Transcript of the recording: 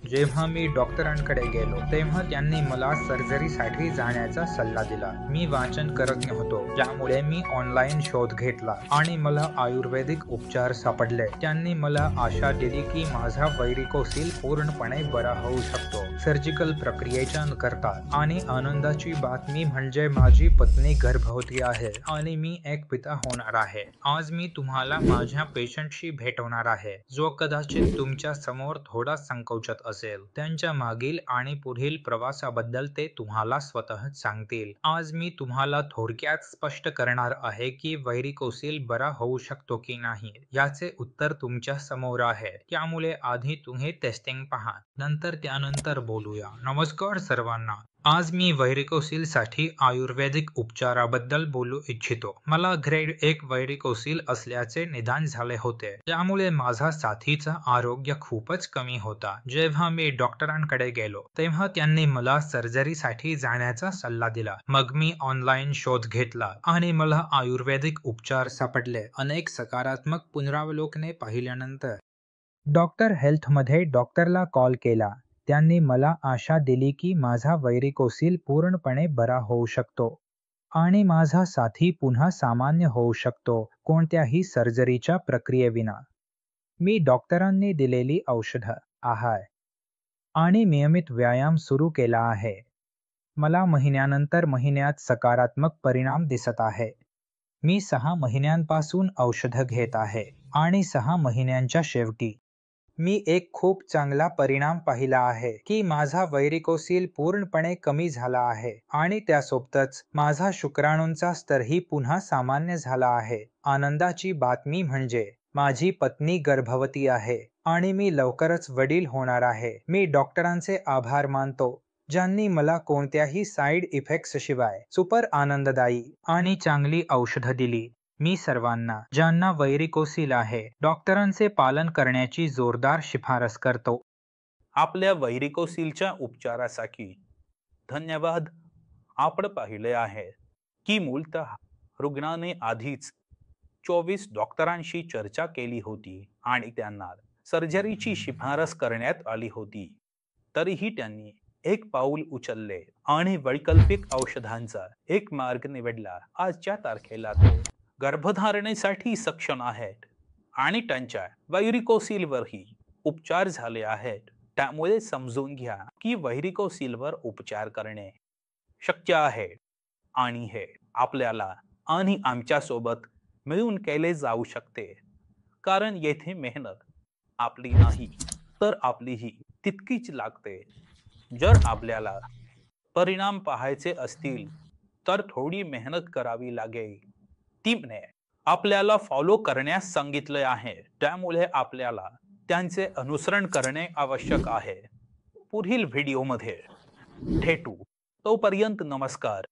जेव्हा मी डॉक्टरांकडे गेलो तेव्हा त्यांनी मला सर्जरीसाठी जाण्याचा सल्ला दिला. मी वाचन करत नव्हतो, ज्यामुळे मी ऑनलाईन शोध घेतला आणि मला आयुर्वेदिक उपचार सापडले. त्यांनी मला आशा दिली की माझा व्हेरिकोसिल पूर्णपणे बरा होऊ शकतो सर्जिकल प्रक्रियेच्या करता. आणि आनंदाची बातमी म्हणजे माझी पत्नी गर्भवती आहे आणि मी एक पिता होणार आहे. आज मी तुम्हाला माझ्या पेशंटशी भेटवणार आहे, जो कदाचित तुमच्या समोर थोडा संकोचत असेल. त्यांच्या मागील आणि पुढील प्रवासाबद्दल ते तुम्हाला स्वतःच सांगतील. आज मी तुम्हाला थोडक्यात स्पष्ट करणार आहे की व्हेरिकोसिल बरा होऊ शकतो की नाही याचे उत्तर तुमच्या समोर आहे. त्यामुळे आधी तुम्ही टेस्टिंग पहा, नंतर त्यानंतर बोलूया. नमस्कार सर्वांना. आज मी व्हेरिकोसिल साठी आयुर्वेदिक उपचाराबद्दल बोलू इच्छितो. मला ग्रेड 1 व्हेरिकोसिल असल्याचे निदान झाले होते, त्यामुळे माझा साथीचा आरोग्य खूपच कमी होता. जेव्हा मी डॉक्टरांकडे गेलो तेव्हा त्यांनी मला सर्जरीसाठी जाण्याचा सल्ला दिला. मग मी ऑनलाईन शोध घेतला आणि मला आयुर्वेदिक उपचार सापडले. अनेक सकारात्मक पुनरावलोकने पाहिल्यानंतर डॉक्टर हेल्थमध्ये डॉक्टरला कॉल केला. त्यांनी मला आशा दिली की माझा व्हेरिकोसिल पूर्णपणे बरा होऊ शकतो आणि माझा साथी पुन्हा सामान्य होऊ शकतो, कोणत्याही सर्जरीच्या प्रक्रियेविना. मी डॉक्टरांनी दिलेली औषधं, आहार आणि नियमित व्यायाम सुरू केला आहे. मला महिन्यानंतर महिन्यात सकारात्मक परिणाम दिसत आहे. मी 6 महिन्यांपासून औषधं घेत आहे आणि 6 महिन्यांच्या शेवटी मी एक खूप चांगला परिणाम पाहिला आहे की माझा व्हेरिकोसिल पूर्णपणे कमी झाला आहे आणि त्यासोबतच माझा शुक्राणूंचा स्तरही पुन्हा सामान्य झाला आहे. आनंदाची बातमी म्हणजे माझी पत्नी गर्भवती आहे आणि मी लवकरच वडील होणार आहे. मी डॉक्टरांचे आभार मानतो, ज्यांनी मला कोणत्याही साईड इफेक्ट्स शिवाय सुपर आनंददायी आणि चांगली औषधं दिली. मी सर्वांना ज्यांना व्हेरिकोसिल आहे, डॉक्टरांचे पालन करण्याची जोरदार शिफारस करतो. आपल्या व्हेरिकोसिलच्या उपचारासाठी धन्यवाद. आपण पाहिले आहे की मूलतः रुग्णाने आधीच 24 डॉक्टरांशी चर्चा केली होती आणि त्यांना सर्जरीची शिफारस करण्यात आली होती. तरीही त्यांनी एक पाऊल उचलले आणि वैकल्पिक औषधांचा एक मार्ग निवडला. आजच्या तारखेला ते गर्भधारणेसाठी सक्षम आहेत आणि त्यांच्या व्हेरिकोसिलवरही उपचार झाले आहेत. त्यामुळे समजून घ्या की व्हेरिकोसिलवर उपचार करणे शक्य आहे आणि हे आपल्याला आणि आमच्यासोबत मिळून केले जाऊ शकते. कारण येथे मेहनत आपली नाही तर आपलीही तितकीच लागते. जर आपल्याला परिणाम पाहायचे असतील तर थोडी मेहनत करावी लागेल. टीमने आपल्याला फॉलो करण्यास सांगितले आहे, त्यामुळे आपल्याला त्यांचे अनुसरण करणे आवश्यक आहे. पुढील व्हिडिओमध्ये भेटू. तोपर्यंत नमस्कार.